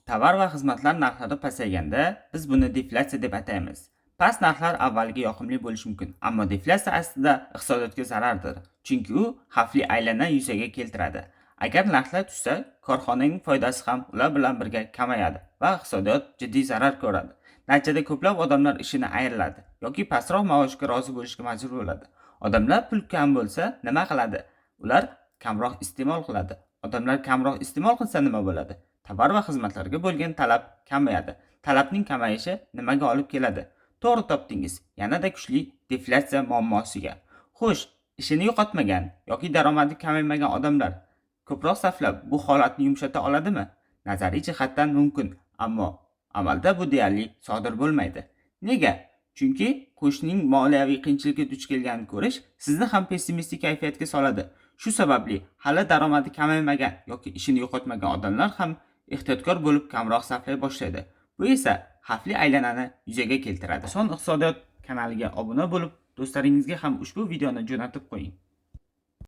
Tovar va xizmatlar narxlari pasayganda biz buni deflyatsiya deb ataymiz. Past narxlar avvaliga yoqimli bo'lishi mumkin, ammo deflyatsiya aslida iqtisodiyotga zarardir, chunki u xavfli aylana yuzaga keltiradi. Agar narxlar tushsa, korxonaning foydasi ham ular bilan birga kamayadi va iqtisodiyot jiddiy zarar ko'radi. Natijada ko'plab odamlar ishini ayriladi yoki pastroq maoshga rozi bo'lishga majbur bo'ladi. Odamlar pul kam bo'lsa nima qiladi? Ular kamroq iste'mol qiladi. Odamlar kamroq iste'mol qilsa nima bo'ladi? Tovar va xizmatlarga bo'lgan talab kamayadi. Talabning kamayishi nimaga olib keladi? To'g'ri topdingiz. Yanada kuchli deflyatsiya muammosiga. Xo'sh, ishini yo'qotmagan yoki daromadi kamaymagan odamlar ko'proq sarflab bu holatni yumshata oladimi? Nazariy jihatdan mumkin, ammo amalda bu deyarli sodir bo'lmaydi. Nega? Chunki qo'shning moliyaviy qiyinchilikka duch kelganini ko'rish sizni ham pessimistik kayfiyatga soladi. Shu sababli hali daromadi kamaymagan yoki ishini yo'qotmagan odamlar ham ehtiyotkor bo'lib kamroq sarflay boshlaydi. Bu esa xavfli aylanani yuzaga keltiradi. Son iqtisodiyot kanaliga obuna bo'lib, do'stlaringizga ham ushbu videoni jo'natib qo'ying.